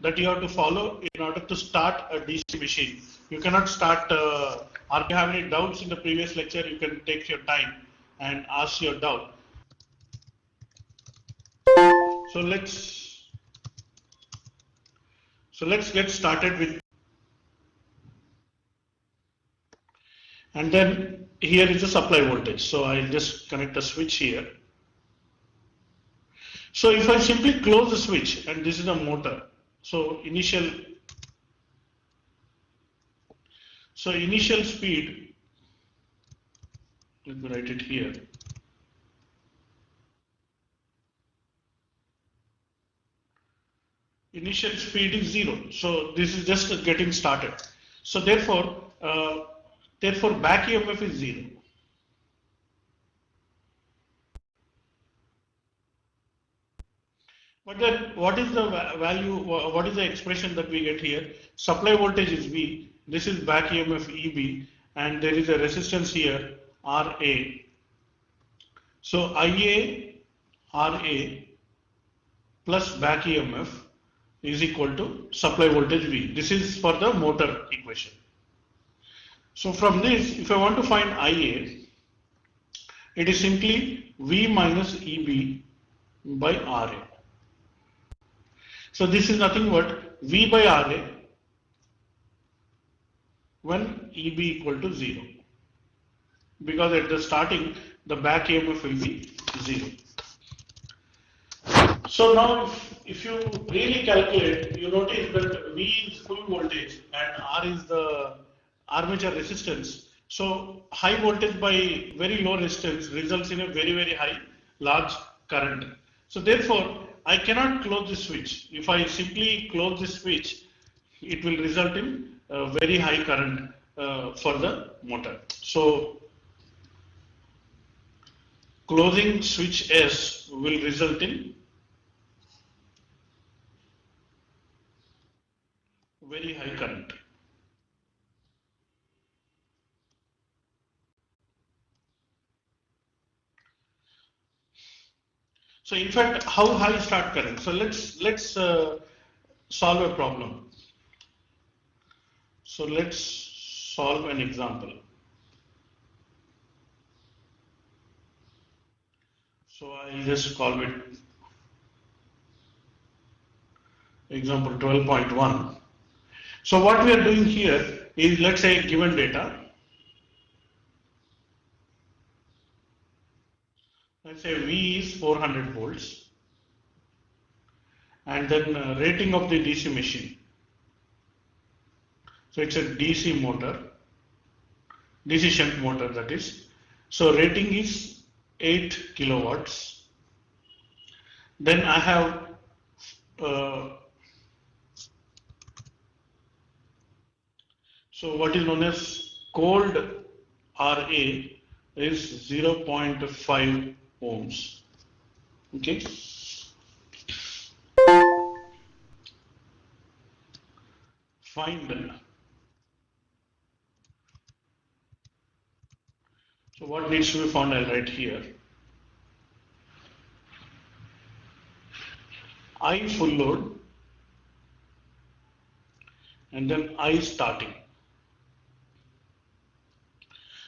that you have to follow in order to start a DC machine. You cannot start, or if you have any doubts in the previous lecture, you can take your time and ask your doubt. So let's get started with, and then here is the supply voltage. So I'll just connect a switch here. So if I simply close the switch, and this is a motor, so initial speed, let me write it here. Initial speed is 0. So this is just getting started. So therefore back EMF is 0. But then what is the value, what is the expression that we get here? Supply voltage is V, this is back EMF EB, and there is a resistance here RA. So IA RA plus back EMF is equal to supply voltage V. This is for the motor equation. So from this, if I want to find IA, it is simply V minus EB by RA. So this is nothing but V by RA when EB equal to 0, because at the starting the back EMF will be 0. So now if you really calculate, you notice that V is full voltage and R is the armature resistance. So high voltage by very low resistance results in a very high large current. So therefore I cannot close the switch. If I simply close the switch, it will result in a very high current for the motor. So closing switch S will result in very high current. So in fact, how high start current? So let's solve a problem. So let's solve an example. So I'll just call it example 12.1. So what we are doing here is, let's say, given data. Let's say V is 400 volts, and then rating of the DC machine. So it's a DC motor, DC shunt motor, that is. So rating is 8 kilowatts. Then I have so what is known as cold RA is 0.5 ohms. Okay. Find. So what needs to be found, I'll write here. I full load and then I starting.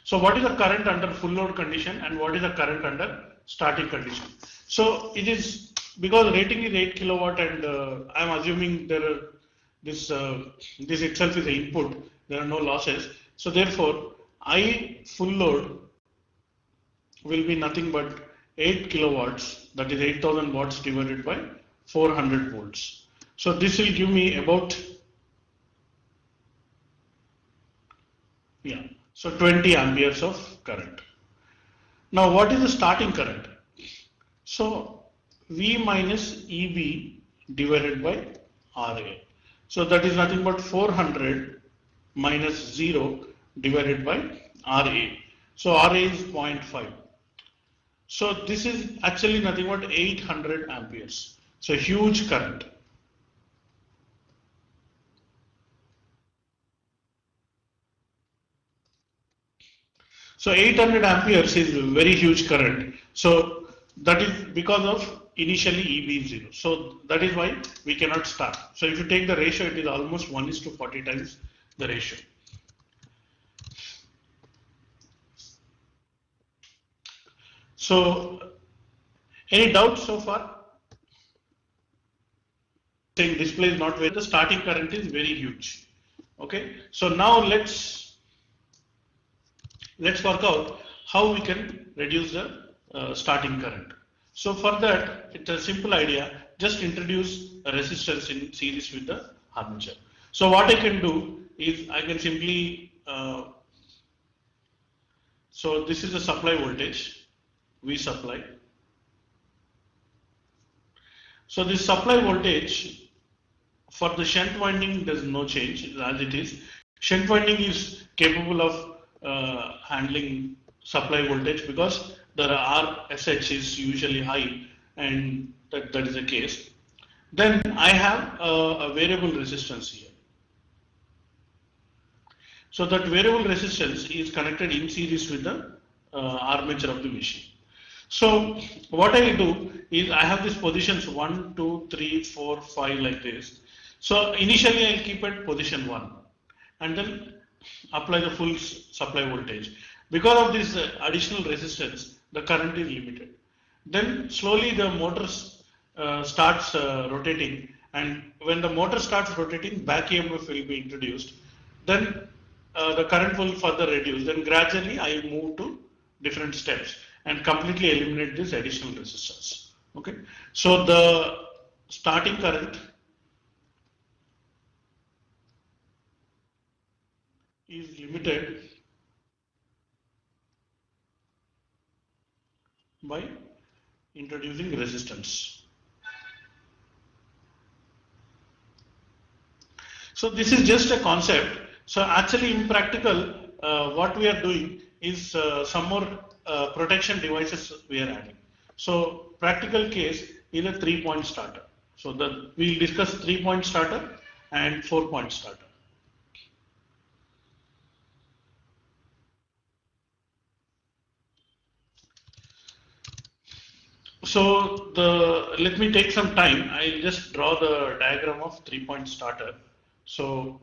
So what is the current under full load condition and what is the current under starting condition? So it is, because rating is 8 kilowatt and I am assuming there are this itself is the input, there are no losses. So therefore I full load will be nothing but 8 kilowatts, that is 8000 watts divided by 400 volts. So this will give me about, so 20 amperes of current. Now what is the starting current? So V minus EB divided by RA. So that is nothing but 400 minus 0 divided by RA. So RA is 0.5. So this is actually nothing but 800 amperes. So huge current. So 800 amperes is very huge current. So That is because of initially EB is 0. So that is why we cannot start. So if you take the ratio, it is almost 1:40 times the ratio. So any doubts so far? Saying display is not very, the starting current is very huge. Okay, so now let's work out how we can reduce the starting current. So for that, it's a simple idea. Just introduce a resistance in series with the armature. So what I can do is I can simply so this is the supply voltage, V supply. So this supply voltage for the shunt winding there's no change as it is. Shunt winding is capable of handling supply voltage because the RSH is usually high, and that is the case. Then I have a variable resistance here. So that variable resistance is connected in series with the armature of the machine. So what I will do is I have these positions 1, 2, 3, 4, 5 like this. So initially I'll keep at position 1 and then apply the full supply voltage. Because of this additional resistance, the current is limited. Then slowly the motor starts rotating, and when the motor starts rotating, back EMF will be introduced. Then the current will further reduce. Then gradually I move to different steps and completely eliminate this additional resistance. Okay, so the starting current is limited by introducing resistance. So this is just a concept. So actually in practical, what we are doing is some more protection devices we are adding. So practical case is a 3-point starter. So we'll discuss 3-point starter and 4-point starter. So let me take some time. I'll just draw the diagram of 3-point starter. So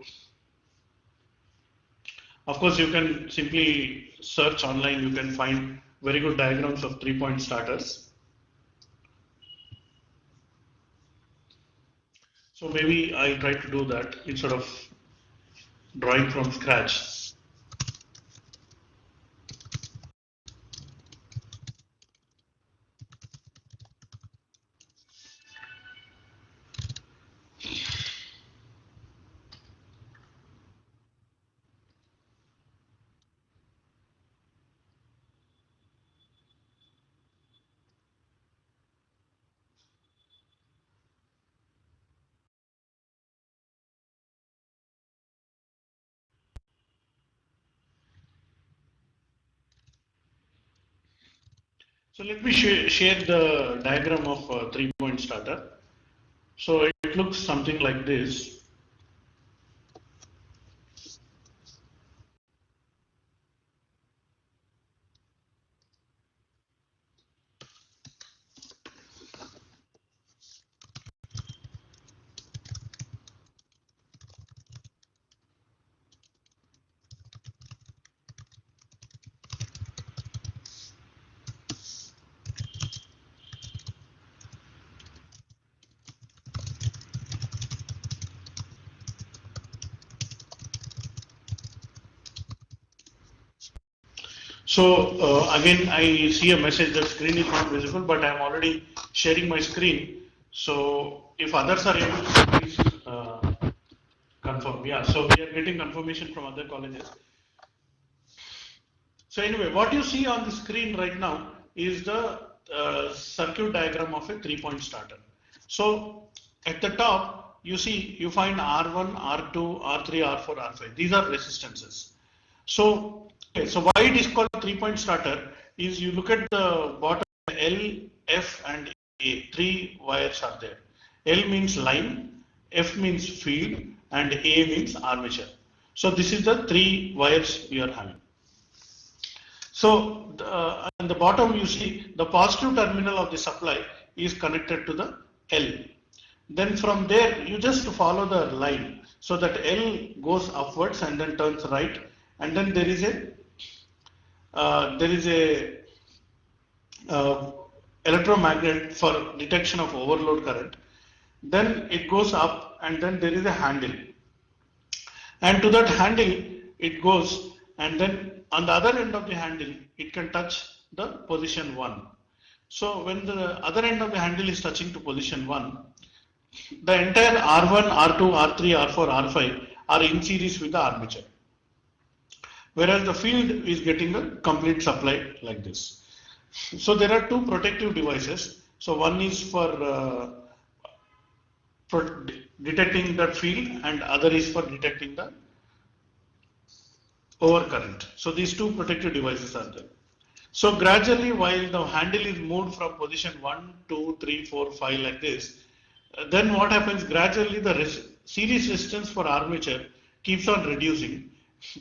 of course you can simply search online, you can find very good diagrams of 3-point starters. So maybe I'll try to do that instead of drawing from scratch. So let me share the diagram of a 3-point starter. So it looks something like this. So again, I see a message that screen is not visible, but I am already sharing my screen. So if others are able to, please confirm. Yeah, so we are getting confirmation from other colleges. So anyway, what you see on the screen right now is the circuit diagram of a 3-point starter. So at the top, you find R1, R2, R3, R4, R5. These are resistances. So, okay, so why it is called 3-point starter is you look at the bottom, L, F and A, 3 wires are there. L means line, F means field and A means armature. So this is the 3 wires we are having. So on the bottom you see the positive terminal of the supply is connected to the L. Then from there you just follow the line so that L goes upwards and then turns right, and then there is a uh, electromagnet for detection of overload current. Then it goes up and then there is a handle, and to that handle it goes, and then on the other end of the handle it can touch the position 1. So when the other end of the handle is touching to position 1, the entire R1, R2, R3, R4, R5 are in series with the armature, whereas the field is getting a complete supply like this. So there are two protective devices. So one is for detecting the field and other is for detecting the overcurrent. So these two protective devices are there. So gradually, while the handle is moved from position 1, 2, 3, 4, 5 like this, then what happens, gradually the series resistance for armature keeps on reducing,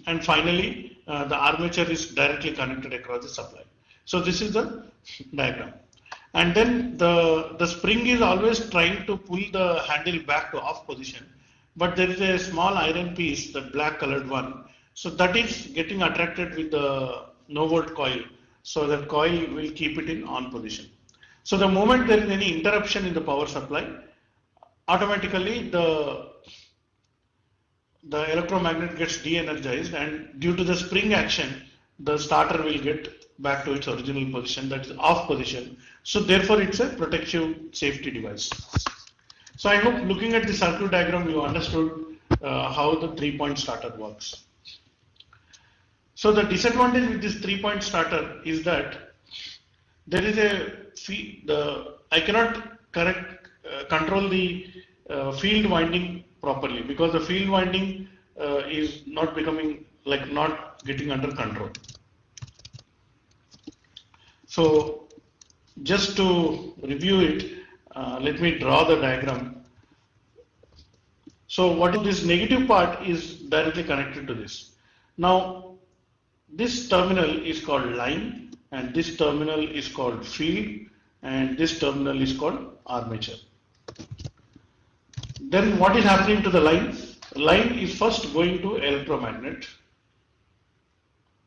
and finally the armature is directly connected across the supply. So this is the diagram. And then the spring is always trying to pull the handle back to off position, but there is a small iron piece, the black colored one, so that is getting attracted with the no volt coil, so that coil will keep it in on position. So the moment there is any interruption in the power supply, automatically the electromagnet gets de-energized, and due to the spring action the starter will get back to its original position, that is off position. So therefore it's a protective safety device. So I hope looking at the circuit diagram you understood how the 3-point starter works. So the disadvantage with this 3-point starter is that there is I cannot control the field winding properly, because the field winding is not getting under control. So just to review it, let me draw the diagram. So what is this negative part is directly connected to this. Now this terminal is called line, and this terminal is called field, and this terminal is called armature. Then what is happening to the line? Line is first going to electromagnet.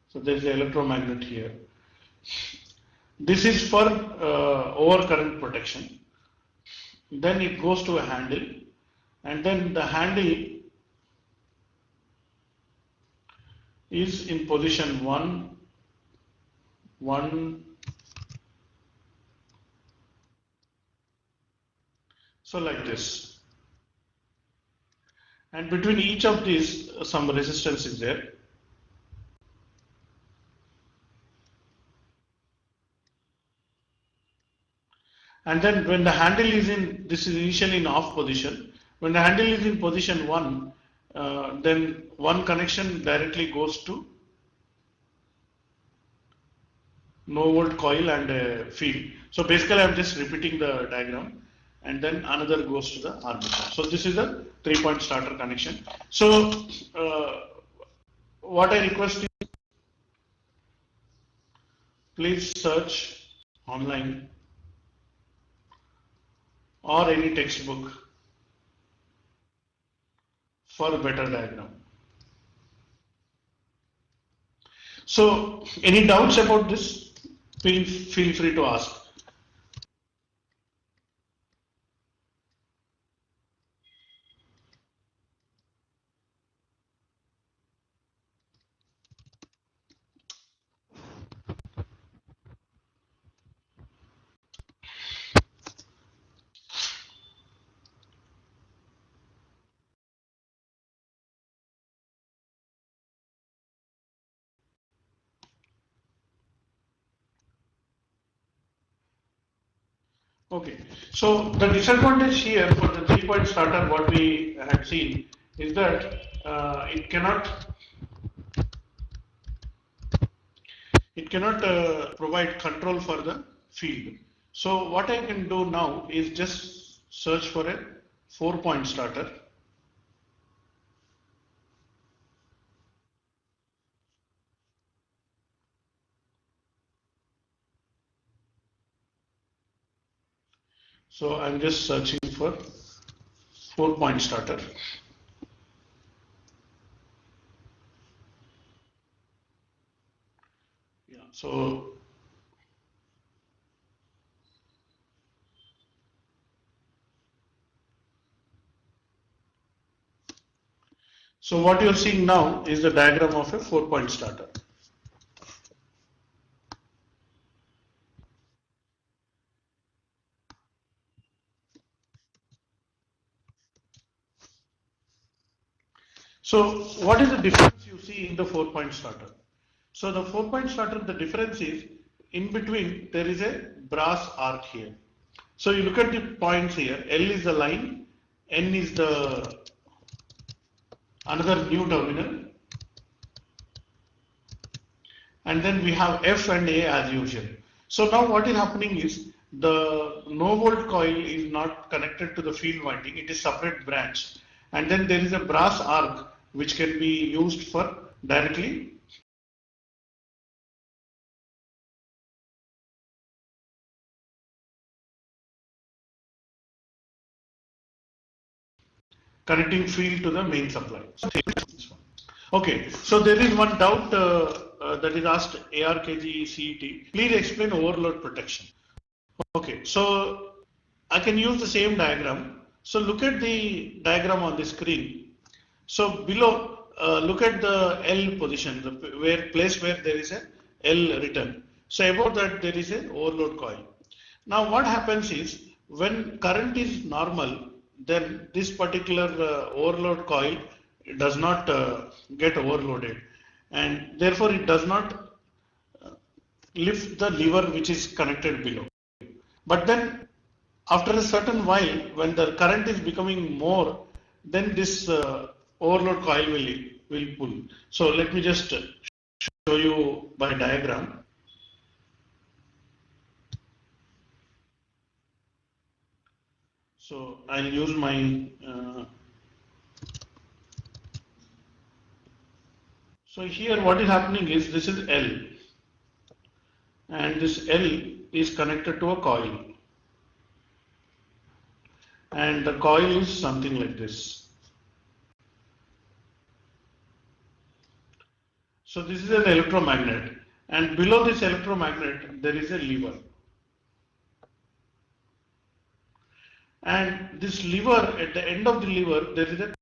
So there is an electromagnet here. This is for overcurrent protection. Then it goes to a handle, and then the handle is in position 1, 1. So like this. And between each of these, some resistance is there. And then when the handle is in, this is initially in off position. When the handle is in position 1, then one connection directly goes to no volt coil and field. So basically I'm just repeating the diagram, and then another goes to the armature. So this is a 3-point starter connection. So what I request is, please search online or any textbook for a better diagram. So any doubts about this, feel free to ask. Okay, so the disadvantage here for the 3-point starter, what we had seen, is that it cannot provide control for the field. So what I can do now is just search for a 4-point starter. So I'm just searching for 4-point starter. Yeah, so what you're seeing now is the diagram of a 4-point starter. So what is the difference you see in the 4-point starter? So the 4-point starter, the difference is in between there is a brass arc here. So you look at the points here, L is the line, N is the another new terminal, and then we have F and A as usual. So now what is happening is the no volt coil is not connected to the field winding, it is separate branch, and then there is a brass arc which can be used for directly connecting field to the main supply. Okay, so there is one doubt that is asked ARKG CET. Please explain overload protection. Okay, so I can use the same diagram. So look at the diagram on the screen. So below, look at the L position, the place where there is a L written. So above that there is an overload coil. Now what happens is when current is normal, then this particular overload coil does not get overloaded, and therefore it does not lift the lever which is connected below. But then after a certain while, when the current is becoming more, then this overload coil will pull. So let me just show you by diagram. So I'll use my so here what is happening is this is L, and this L is connected to a coil, and the coil is something like this. So this is an electromagnet, and below this electromagnet there is a lever, and this lever, at the end of the lever there is a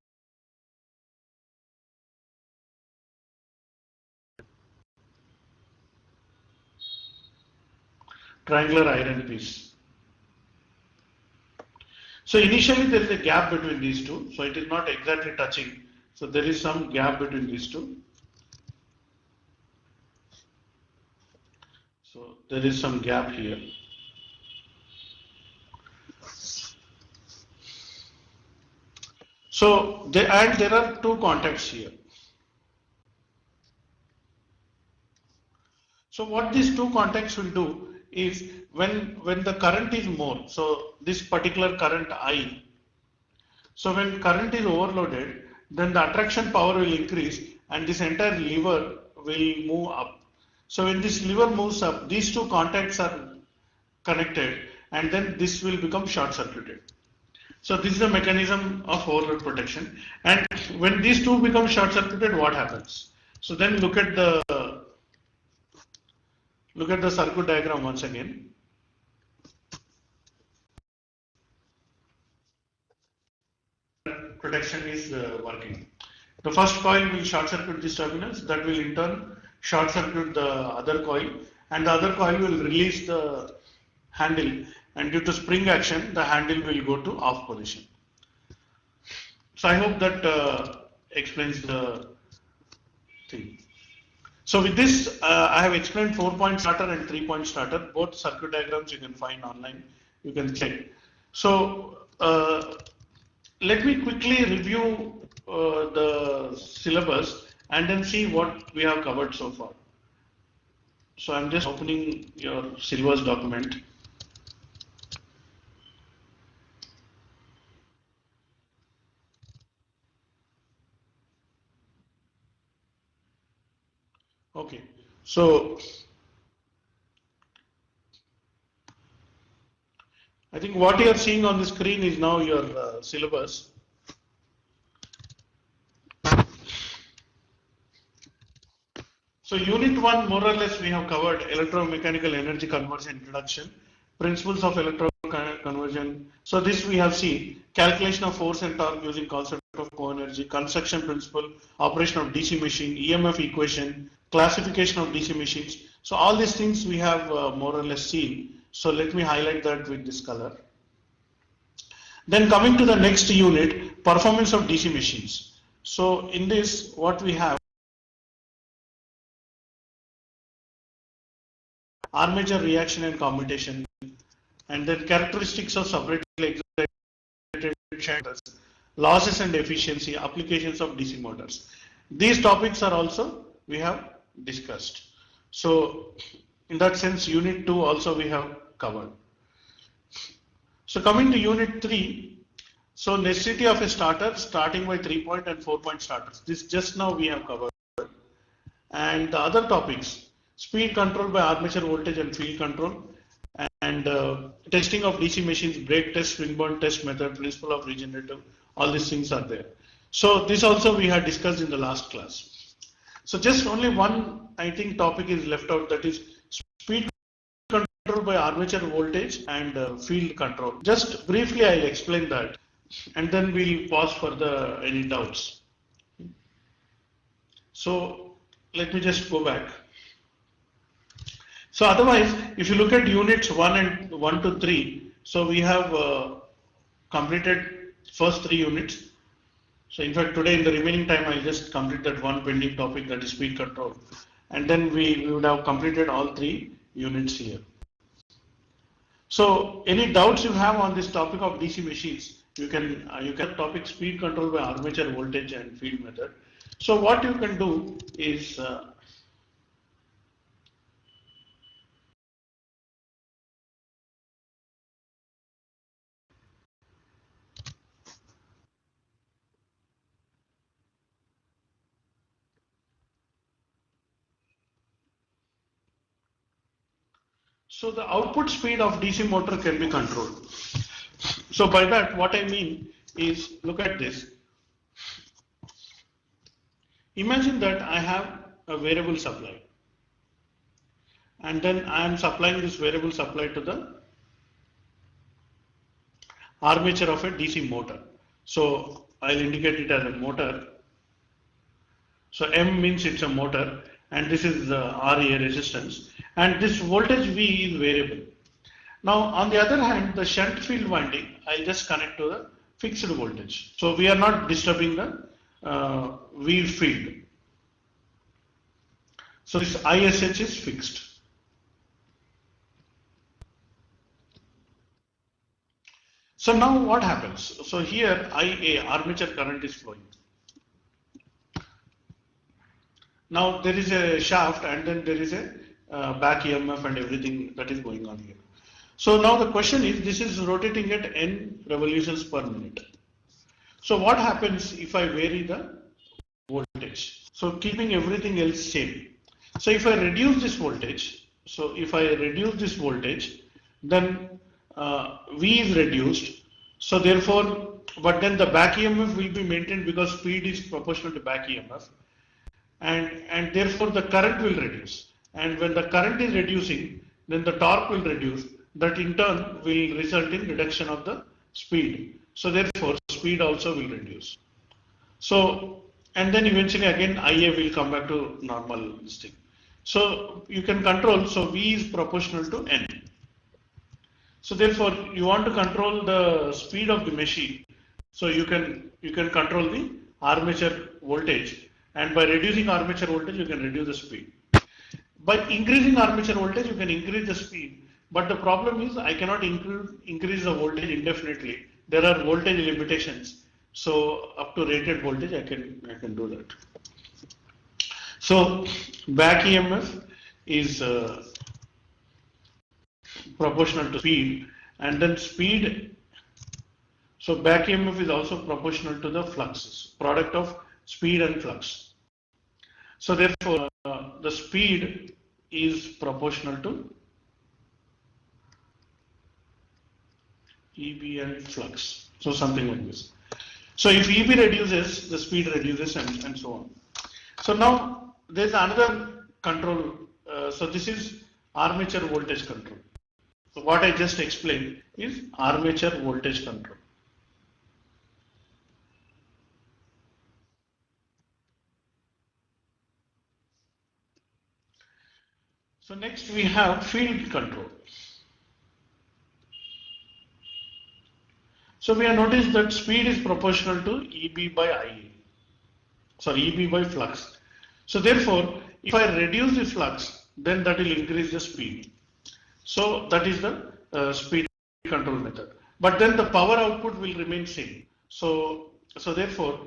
triangular iron piece. So initially there is a gap between these two, so it is not exactly touching. So there is some gap between these two. So there is some gap here. So there are two contacts here. So what these two contacts will do is when the current is more, so this particular current I, so when current is overloaded, then the attraction power will increase and this entire lever will move up. So when this lever moves up, these two contacts are connected and then this will become short circuited. So this is the mechanism of overload protection. And when these two become short circuited, what happens? So then look at the circuit diagram once again. Protection is working. The first coil will short circuit these terminals, that will in turn short circuit the other coil, and the other coil will release the handle, and due to spring action the handle will go to off position. So I hope that explains the thing. So with this I have explained 4-point starter and 3-point starter. Both circuit diagrams you can find online, you can check. So let me quickly review the syllabus and then see what we have covered so far. So I'm just opening your syllabus document. Okay, so I think what you are seeing on the screen is now your syllabus. So unit 1 more or less we have covered electromechanical energy conversion introduction, principles of conversion. So this we have seen calculation of force and torque using concept of co-energy, construction principle, operation of DC machine, EMF equation, classification of DC machines. So all these things we have more or less seen. So let me highlight that with this color. Then coming to the next unit, performance of DC machines. So in this what we have, armature reaction and commutation, and then characteristics of separately excited shunters, losses and efficiency, applications of DC motors. These topics are also we have discussed. So in that sense, unit 2 also we have covered. So coming to unit 3, so necessity of a starter starting by 3-point and 4-point starters. This just now we have covered. And the other topics, speed control by armature voltage and field control, and testing of DC machines, brake test, swing bond test method, principle of regenerative, all these things are there. So this also we had discussed in the last class. So just only one, I think, topic is left out, that is speed control by armature voltage and field control. Just briefly I'll explain that, and then we'll pause for the any doubts. So let me just go back. So otherwise, if you look at units 1 to 3, so we have completed first 3 units. So in fact, today in the remaining time, I'll just complete that one pending topic, that is speed control. And then we would have completed all 3 units here. So any doubts you have on this topic of DC machines, you can topic speed control by armature voltage and field method. So what you can do is so the output speed of DC motor can be controlled. So by that, what I mean is, look at this. Imagine that I have a variable supply, and then I am supplying this variable supply to the armature of a DC motor. So I'll indicate it as a motor. So M means it's a motor, and this is the RA resistance, and this voltage V is variable. Now on the other hand, the shunt field winding, I'll just connect to the fixed voltage. So we are not disturbing the V field. So this ISH is fixed. So now what happens? So here IA, armature current, is flowing. Now there is a shaft, and then there is a back EMF and everything that is going on here. So now the question is, this is rotating at n revolutions per minute. So what happens if I vary the voltage? So keeping everything else same. So if I reduce this voltage, then V is reduced. So therefore, but then the back EMF will be maintained because speed is proportional to back EMF. And therefore the current will reduce, and when the current is reducing, then the torque will reduce. That in turn will result in reduction of the speed. So therefore speed also will reduce. So, and then eventually again IA will come back to normal thing. So you can control, so V is proportional to N. So therefore you want to control the speed of the machine, so you can control the armature voltage. And by reducing armature voltage, you can reduce the speed. By increasing armature voltage, you can increase the speed. But the problem is, I cannot increase the voltage indefinitely. There are voltage limitations. So up to rated voltage, I can do that. So back EMF is proportional to speed, and then speed. So back EMF is also proportional to the fluxes, product of speed and flux. So therefore, the speed is proportional to EB and flux. So something like this. So if EB reduces, the speed reduces and so on. So now there's another control. So this is armature voltage control. So what I just explained is armature voltage control. So next we have field control. So we have noticed that speed is proportional to EB by IA. Sorry, EB by flux. So therefore, if I reduce the flux, then that will increase the speed. So that is the speed control method. But then the power output will remain same. So therefore,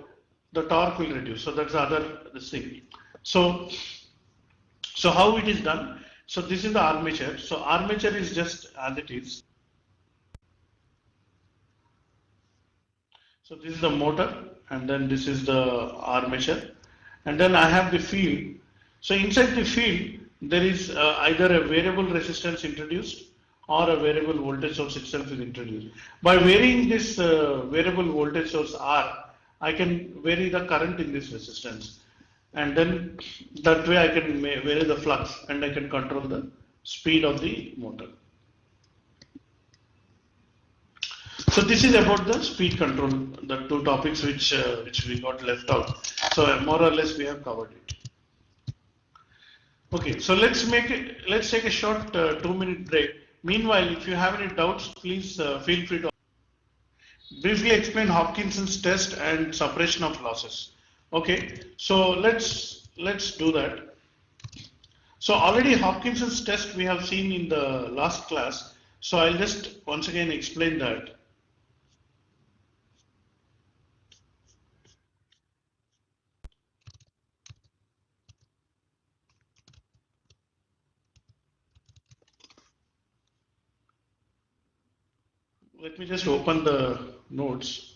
the torque will reduce. So that's the other thing. So how it is done? So this is the armature. So armature is just as it is. So this is the motor, and then this is the armature, and then I have the field. So inside the field, there is either a variable resistance introduced or a variable voltage source itself is introduced. By varying this variable voltage source R, I can vary the current in this resistance, and then that way I can vary the flux and I can control the speed of the motor. So this is about the speed control, the two topics which we got left out. So more or less we have covered it. Okay, so let's take a short 2-minute break. Meanwhile, if you have any doubts, please feel free to briefly explain Hopkinson's test and suppression of losses. Okay, so let's do that. So already Hopkinson's test we have seen in the last class. So I'll just once again explain that. Let me just open the notes.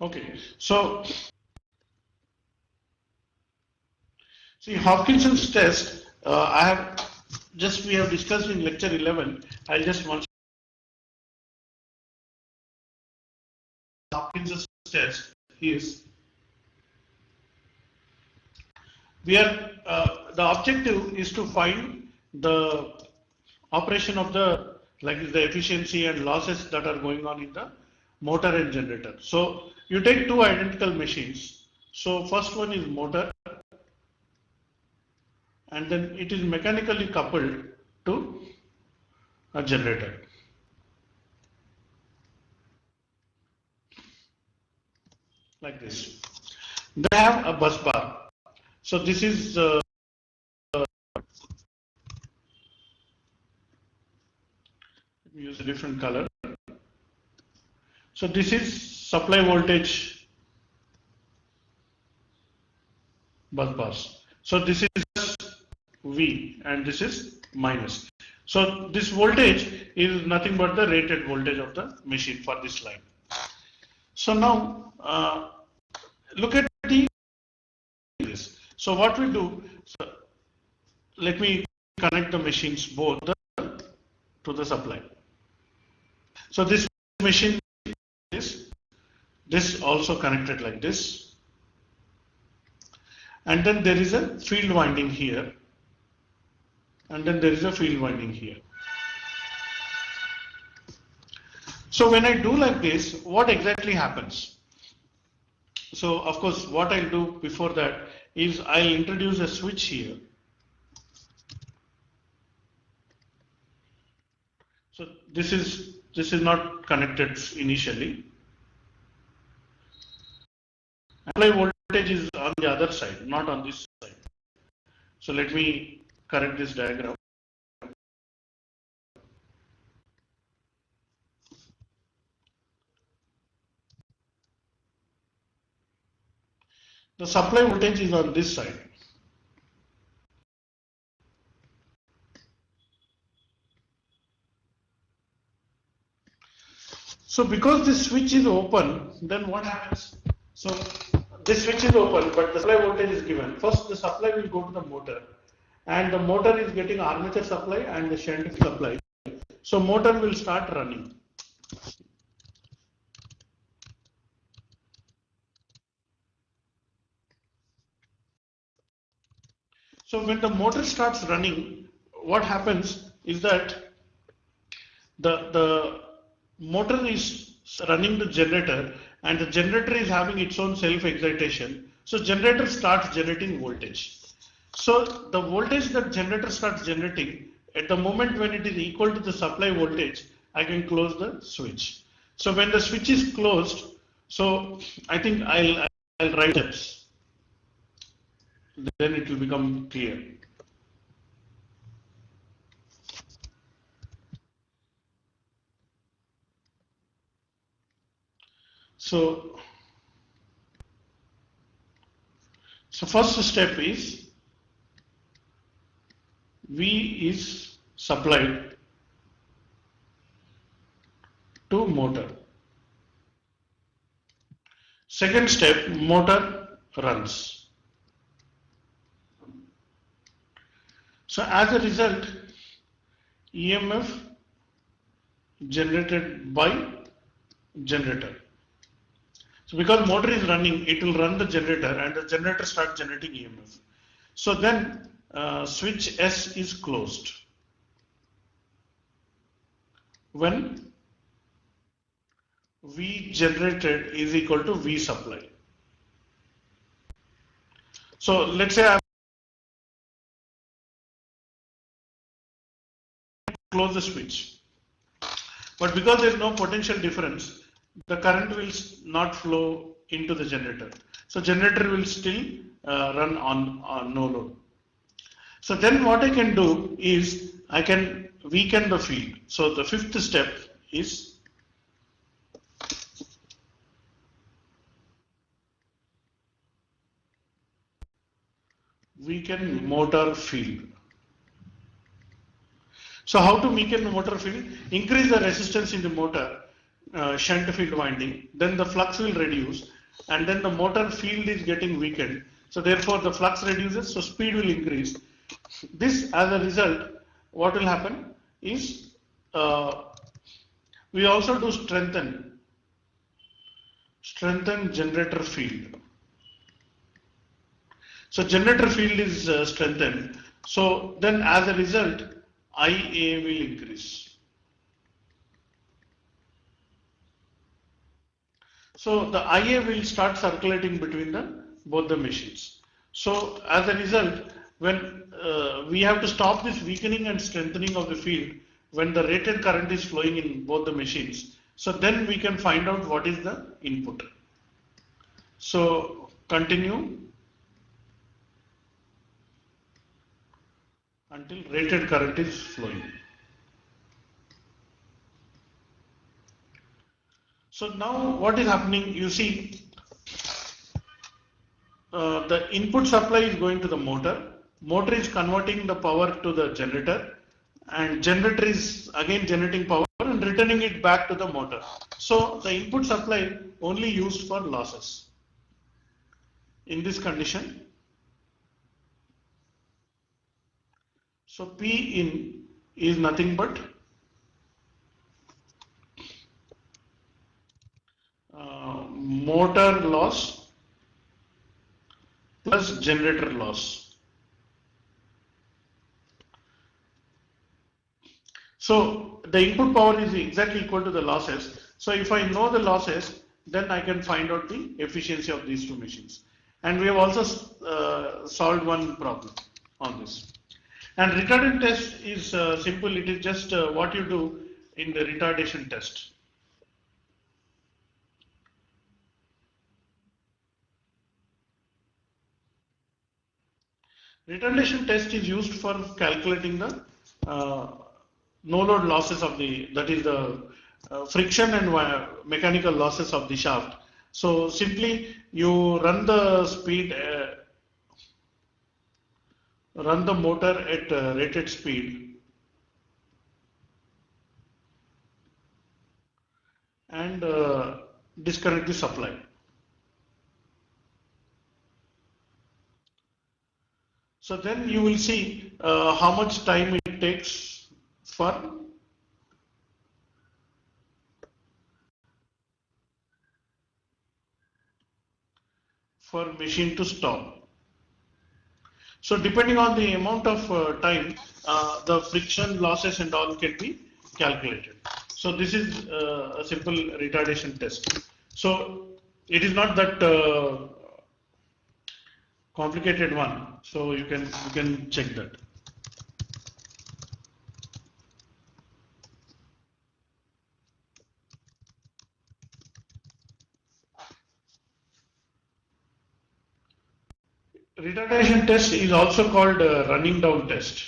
Okay, so see Hopkinson's test. We have discussed in lecture 11. I'll just once Hopkinson's test is the objective is to find the operation of the efficiency and losses that are going on in the motor and generator. So you take two identical machines. So first one is motor, and then it is mechanically coupled to a generator. Like this. They have a bus bar. So this is use a different color. So this is supply voltage bus bars. So this is V and this is minus. So this voltage is nothing but the rated voltage of the machine for this line. So now look at this. So what we do, so let me connect the machines both to the supply. So this machine is this also connected like this, and then there is a field winding here, and then there is a field winding here. So when I do like this, what exactly happens? So of course what I'll do before that is I'll introduce a switch here. So this is not connected initially. Supply voltage is on the other side, not on this side. So let me correct this diagram. The supply voltage is on this side. So because this switch is open, then what happens? So this switch is open, but the supply voltage is given. First, the supply will go to the motor, and the motor is getting armature supply and the shunt supply. So motor will start running. So when the motor starts running, what happens is that the motor is running the generator, and the generator is having its own self excitation. So generator starts generating voltage. So the voltage that generator starts generating, at the moment when it is equal to the supply voltage, I can close the switch. So when the switch is closed, so I think I'll write steps. Then it will become clear. So first step is V is supplied to motor. Second step, motor runs. So as a result, EMF generated by generator. So because motor is running, it will run the generator, and the generator starts generating EMF. So then switch S is closed when V generated is equal to V supply. So let's say I close the switch, but because there is no potential difference, the current will not flow into the generator. So generator will still run on no load. So then what I can do is I can weaken the field. So the fifth step is weaken motor field. So how to weaken the motor field? Increase the resistance in the motor shunt field winding, then the flux will reduce, and then the motor field is getting weakened. So therefore the flux reduces, so speed will increase. This, as a result, what will happen is we also do strengthen generator field. So generator field is strengthened. So then as a result, IA will increase. So the IA will start circulating between both the machines. So as a result, when we have to stop this weakening and strengthening of the field when the rated current is flowing in both the machines. So then we can find out what is the input. So continue until rated current is flowing. So now what is happening, you see, the input supply is going to the motor is converting the power to the generator, and generator is again generating power and returning it back to the motor. So the input supply only used for losses. In this condition, so P in is nothing but motor loss plus generator loss. So the input power is exactly equal to the losses. So if I know the losses, then I can find out the efficiency of these two machines. And we have also solved one problem on this. And retardant test is simple. It is just what you do in the retardation test. Retardation test is used for calculating the no load losses of that is the friction and mechanical losses of the shaft So simply you run the speed, run the motor at rated speed and disconnect the supply. So then you will see how much time it takes for machine to stop. So depending on the amount of time, the friction losses and all can be calculated. So this is a simple retardation test. So it is not that complicated one. So you can check that. Retardation test is also called running down test.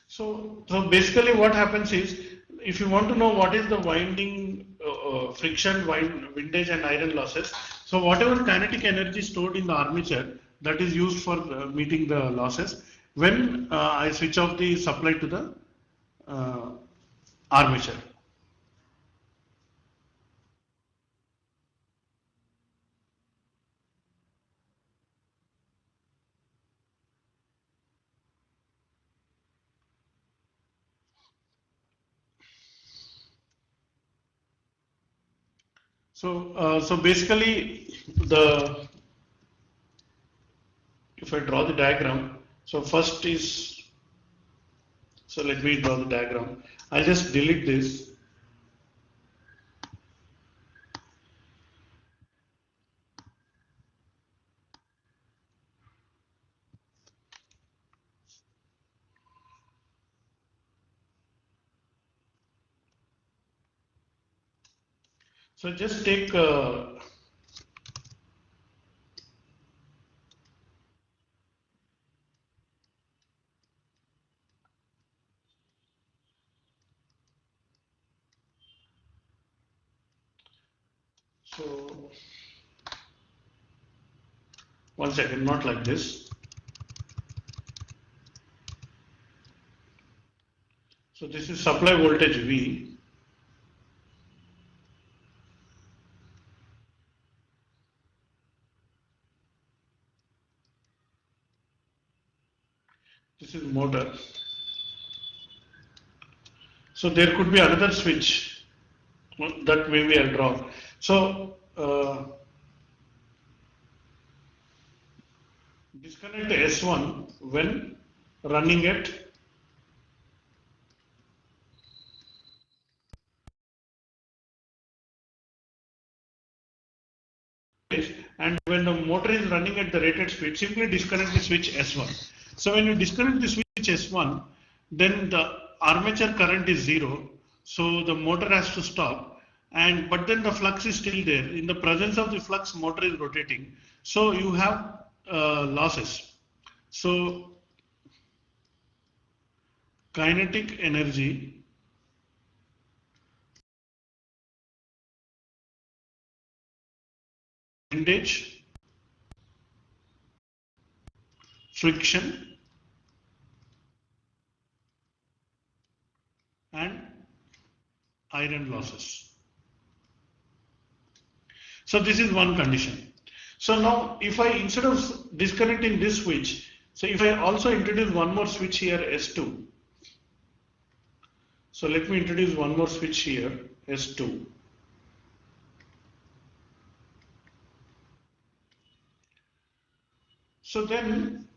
So basically what happens is, if you want to know what is the winding, friction, windage and iron losses, so whatever kinetic energy stored in the armature that is used for meeting the losses, when I switch off the supply to the armature. So basically if I draw the diagram, so first is, so let me draw the diagram. I'll just delete this. So just take so one second, not like this. So this is supply voltage V. This is motor. So there could be another switch that maybe I'll draw. So disconnect S1 when running at and when the motor is running at the rated speed, simply disconnect the switch S1. So when you disconnect the switch S1, then the armature current is zero, so the motor has to stop, and but then the flux is still there. In the presence of the flux, motor is rotating, so you have losses. So kinetic energy windage, friction and iron losses. So this is one condition. So now if I, instead of disconnecting this switch, so if I also introduce one more switch here, S2. So let me introduce one more switch here, S2. So then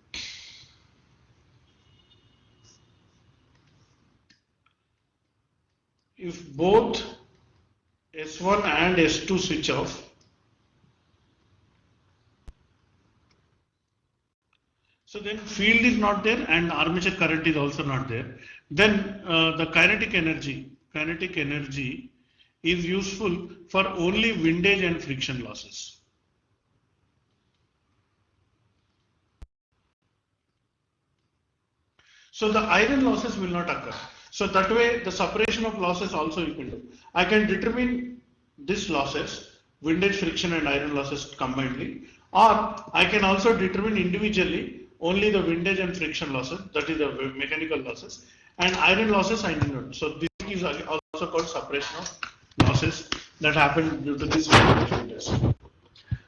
if both S1 and S2 switch off, so then field is not there and armature current is also not there. Then the kinetic energy is useful for only windage and friction losses. So the iron losses will not occur. So that way the separation of losses also you can do. I can determine this losses, windage, friction and iron losses combinedly, or I can also determine individually only the windage and friction losses, that is the mechanical losses, and iron losses I need not. So this is also called separation of losses that happen due to this windage.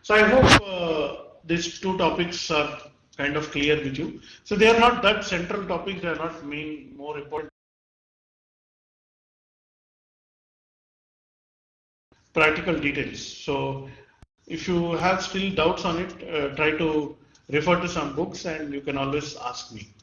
So I hope these two topics are kind of clear with you. So they are not that central topics, they are not more important practical details. So if you have still doubts on it, try to refer to some books and you can always ask me.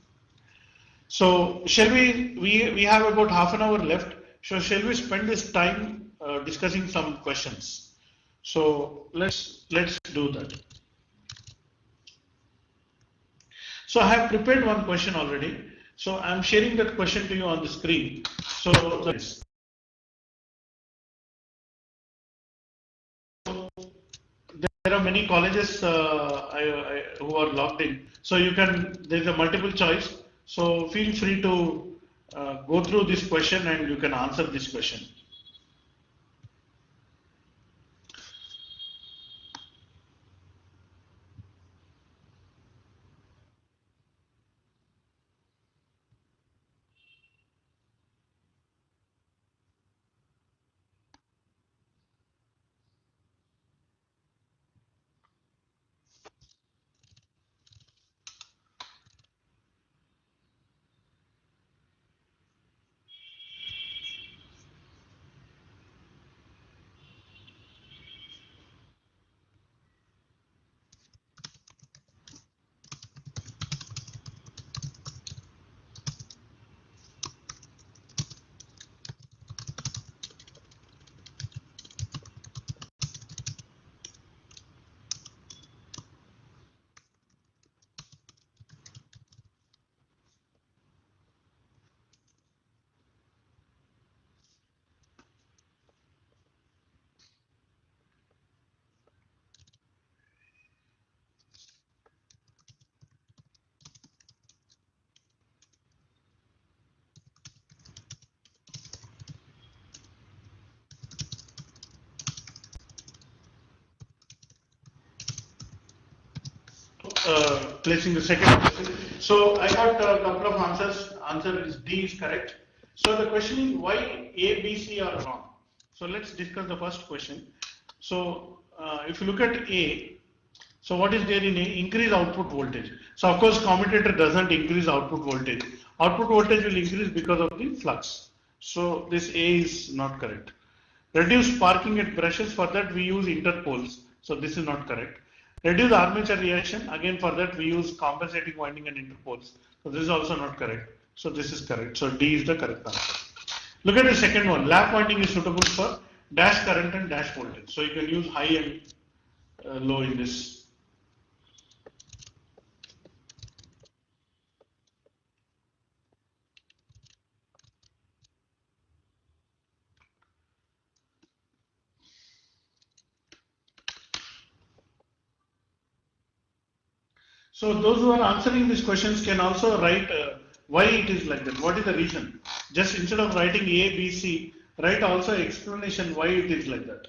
So shall we have about half an hour left. So shall we spend this time discussing some questions? So let's do that. So I have prepared one question already. So I'm sharing that question to you on the screen. So there are many colleges who are logged in. So you can, there's a multiple choice. So feel free to go through this question and you can answer this question. Placing the second question. So I got a couple of answers. Answer is D is correct. So the question is why A, B, C are wrong. So let's discuss the first question. So if you look at A, so what is there in A? Increase output voltage. So of course commutator doesn't increase output voltage. Output voltage will increase because of the flux. So this A is not correct. Reduce sparking at brushes, for that we use interpoles. So this is not correct. Reduce armature reaction, again for that we use compensating winding and interpoles. So this is also not correct. So this is correct. So D is the correct answer. Look at the second one. Lap winding is suitable for dash current and dash voltage. So you can use high and low in this. So those who are answering these questions can also write why it is like that. What is the reason? Just instead of writing A, B, C, write also explanation why it is like that.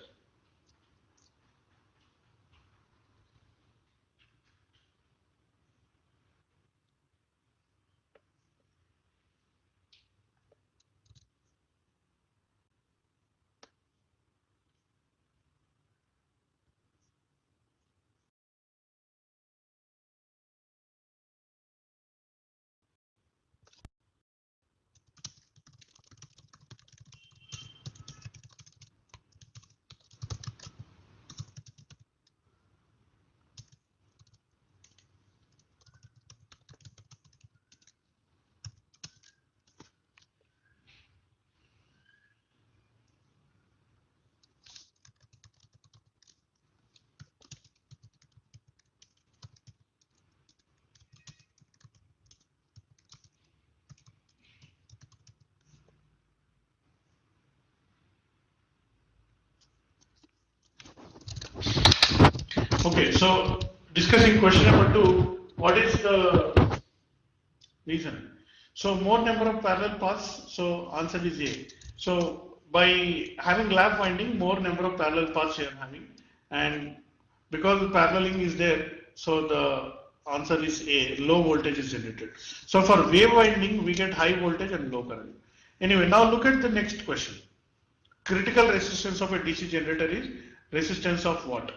Okay, so discussing question number 2, what is the reason? So more number of parallel paths, so answer is A. So by having lap winding, more number of parallel paths you are having, and because the paralleling is there, so the answer is A, low voltage is generated. So for wave winding, we get high voltage and low current. Anyway, now look at the next question. Critical resistance of a DC generator is resistance of what?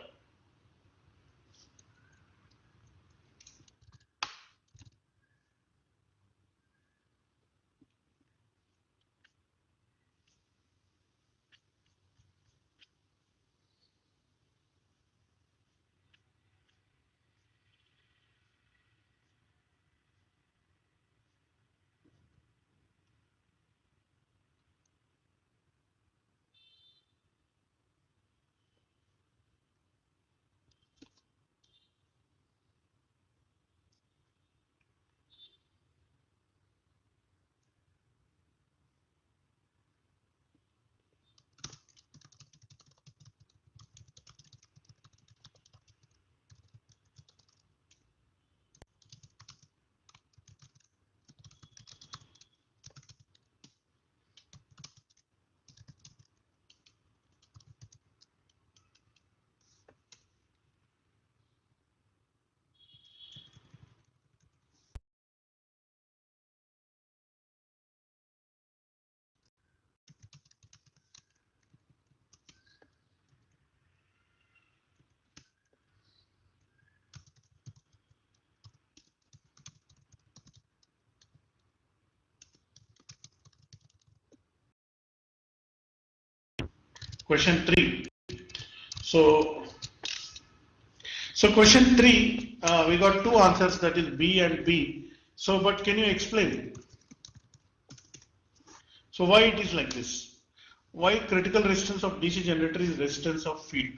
Question 3. So, question 3, we got two answers, that is B and B. So, but can you explain? So why it is like this? Why critical resistance of DC generator is resistance of field?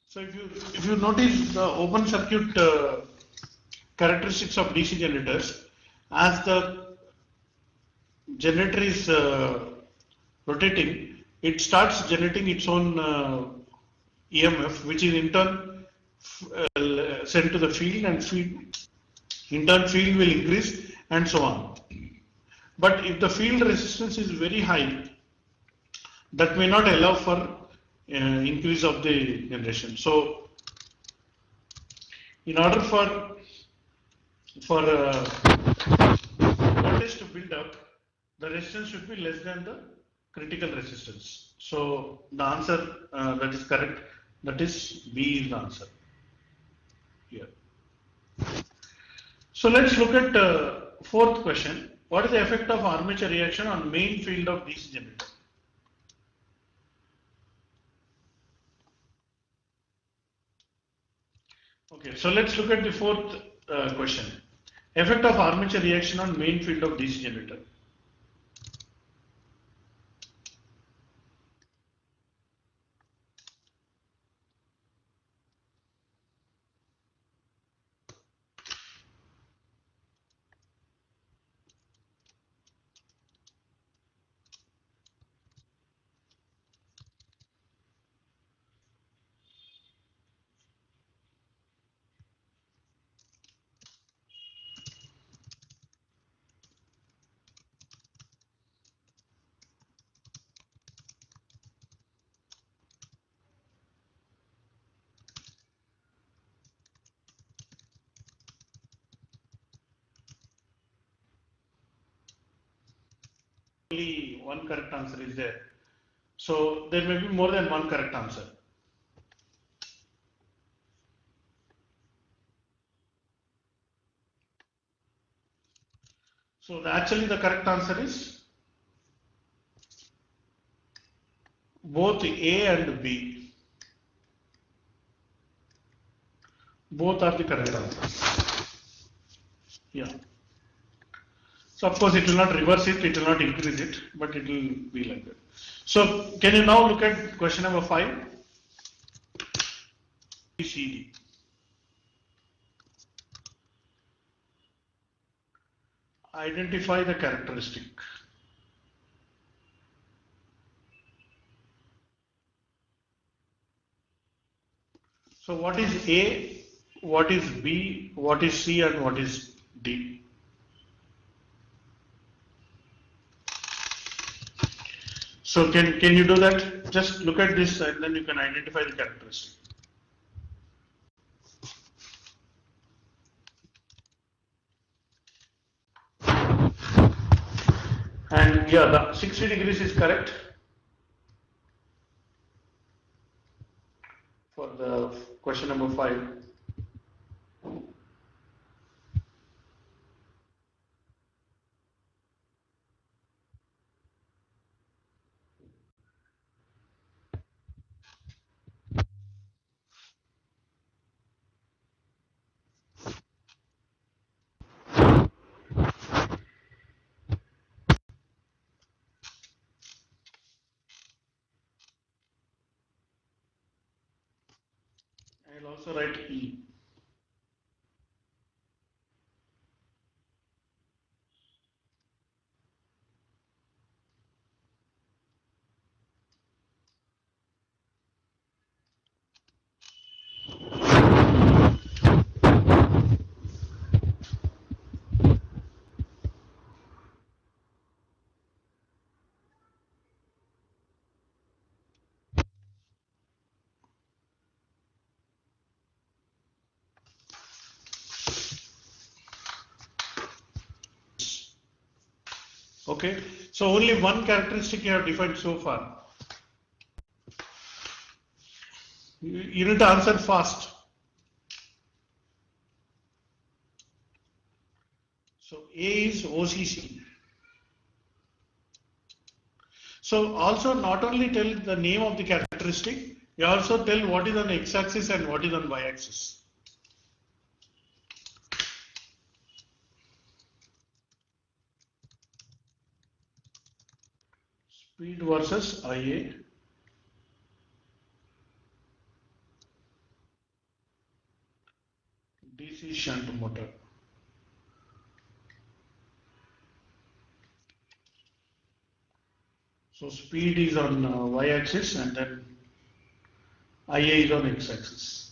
So if you notice the open circuit characteristics of DC generators, as the generator is rotating, it starts generating its own EMF, which is in turn sent to the field, and in turn field will increase and so on. But if the field resistance is very high, that may not allow for increase of the generation. So in order for voltage to build up, the resistance should be less than the critical resistance. So the answer that is correct, that is B is the answer here. So let's look at fourth question. What is the effect of armature reaction on main field of DC generator? Okay, so let's look at the fourth question. Effect of armature reaction on main field of DC generator. Only one correct answer is there. So there may be more than one correct answer. So actually the correct answer is both A and B. Both are the correct answers. Yeah. So of course it will not reverse it, it will not increase it, but it will be like that. So can you now look at question number 5? CD. Identify the characteristic. So what is A, what is B, what is C, and what is D? So can you do that? Just look at this and then you can identify the characteristic. And yeah, the 60 degrees is correct for the question number 5. I'll also write E. Okay, so only one characteristic you have defined so far. You need to answer fast. So A is OCC. So also not only tell the name of the characteristic, you also tell what is on x-axis and what is on y-axis. Speed versus IA. DC shunt motor. So speed is on y-axis and then IA is on x-axis.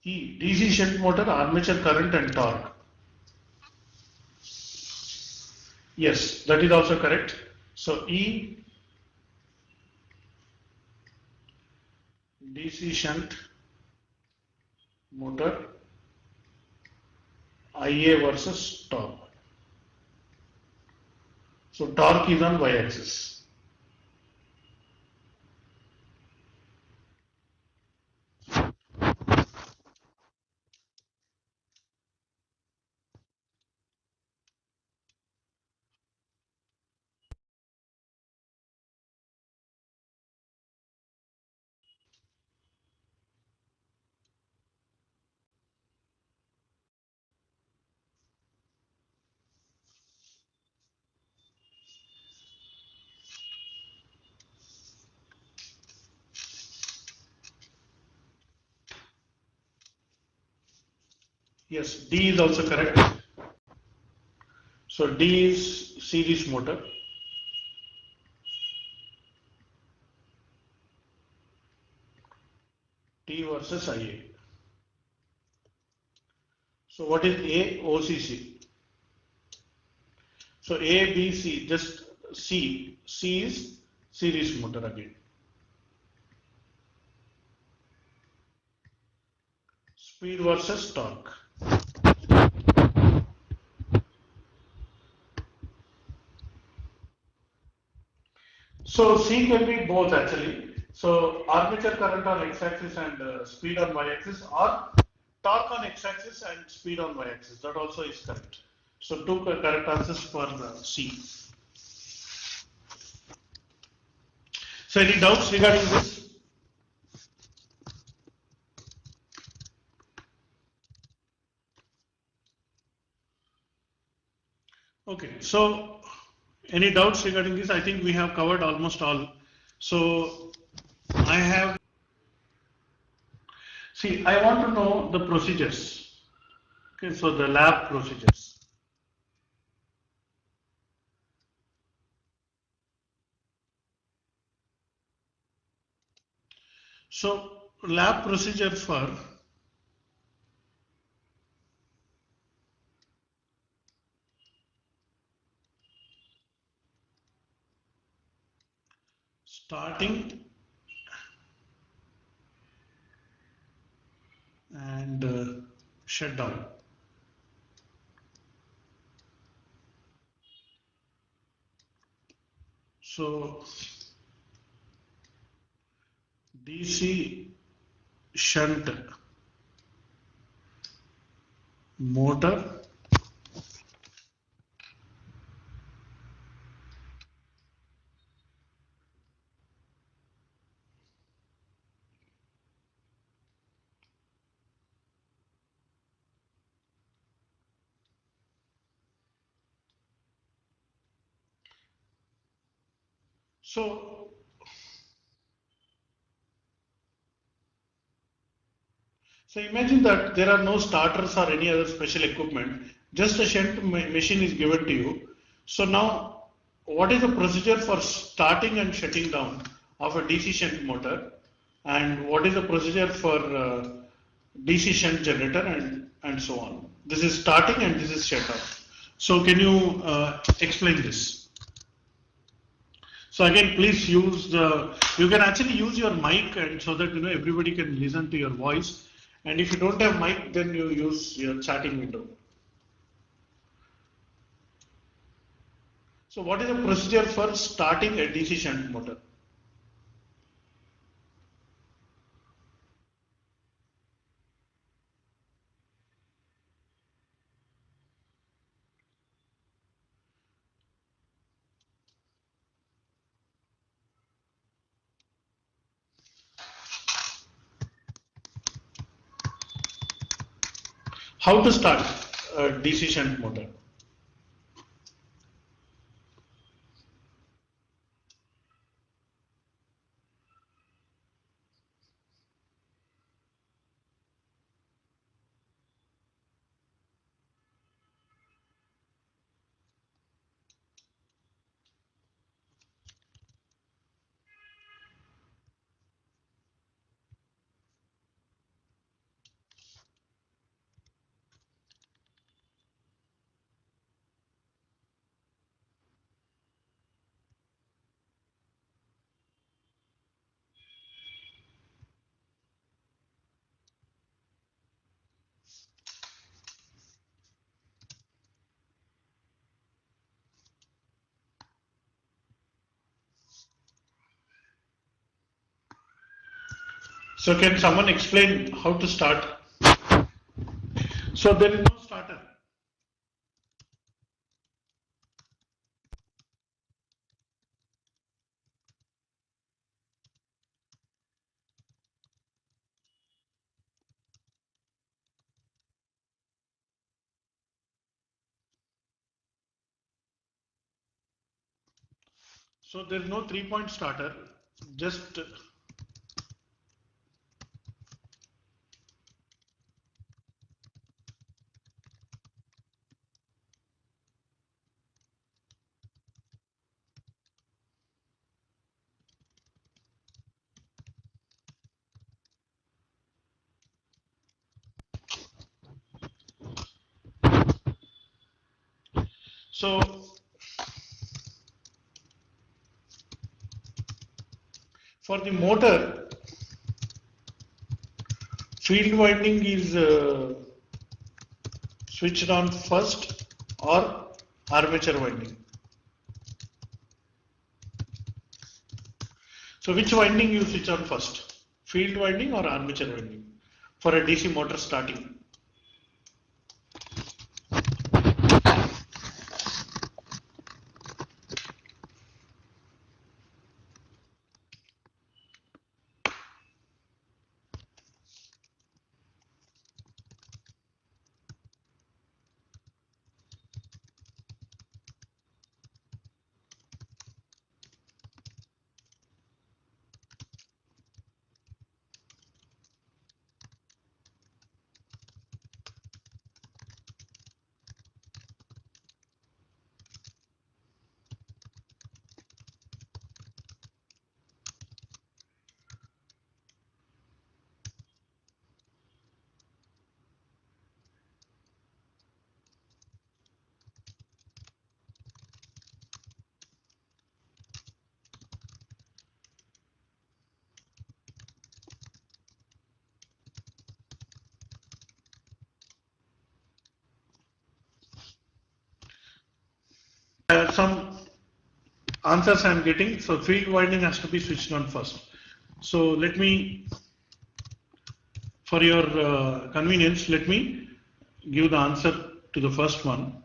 E, DC shunt motor, armature current and torque. Yes, that is also correct. So E, DC shunt motor, IA versus torque. So torque is on y-axis. Yes, D is also correct. So D is series motor. T versus IA. So what is A? OCC. So A, B, C, just C. C is series motor again. Speed versus torque. So C can be both actually. So armature current on x-axis and speed on y-axis, or torque on x-axis and speed on y-axis. That also is correct. So two correct answers for C. So any doubts regarding this? Okay, so Any doubts regarding this? I think we have covered almost all. So I have, see, I want to know the procedures. Okay, so the lab procedures. So lab procedure for starting and shut down. So DC shunt motor so so imagine that there are no starters or any other special equipment, just a shunt machine is given to you. So now, what is the procedure for starting and shutting down of a DC shunt motor, and what is the procedure for DC shunt generator, and so on? This is starting and this is shut off. So can you explain this? So again, please use the, you can actually use your mic and so that everybody can listen to your voice. And if you don't have mic, then you use your chatting window. So what is the procedure for starting a DC shunt motor? How to start a DC shunt motor? So can someone explain how to start? So there is no starter. So there is no 3-point starter. Just so for the motor, field winding is switched on first or armature winding. So which winding you switch on first? Field winding or armature winding for a DC motor starting? Some answers I am getting. So field winding has to be switched on first. So let me, for your convenience, let me give the answer to the first one.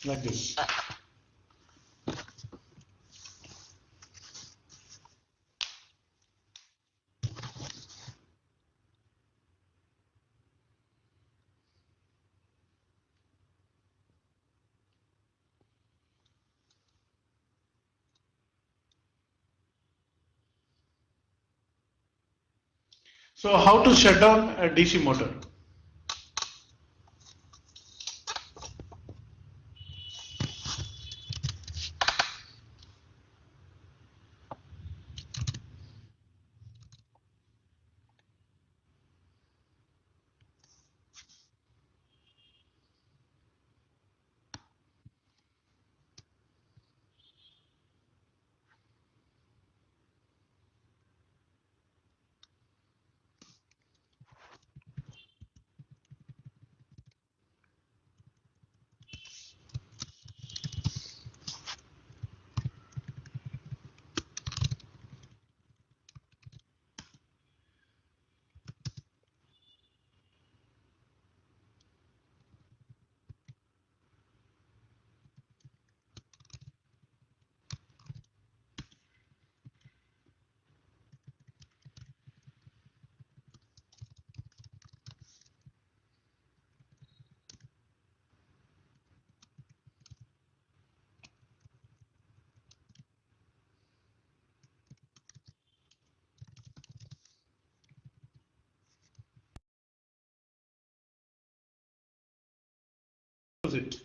Like this. So how to shut down a DC motor? It.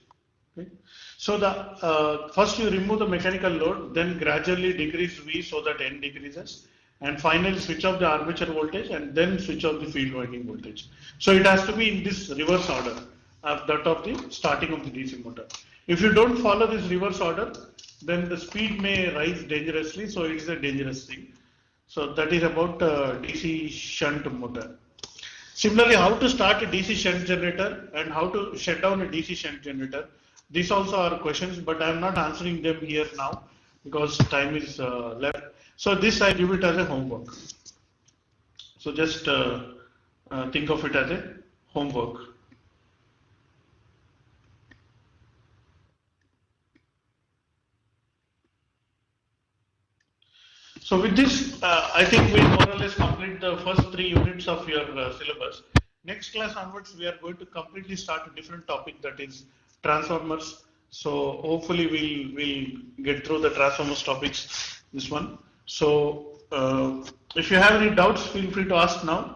Okay. So the first you remove the mechanical load, then gradually decrease V so that N decreases, and finally switch off the armature voltage and then switch off the field winding voltage. So it has to be in this reverse order of that of the starting of the DC motor. If you don't follow this reverse order, then the speed may rise dangerously. So it is a dangerous thing. So that is about DC shunt motor. Similarly, how to start a DC shunt generator and how to shut down a DC shunt generator. These also are questions, but I am not answering them here now because time is left. So this I give it as a homework. So just think of it as a homework. So with this, I think we more or less complete the first 3 units of your syllabus. Next class onwards, we are going to completely start a different topic, that is transformers. So hopefully we'll get through the transformers topics, this one. So if you have any doubts, feel free to ask now.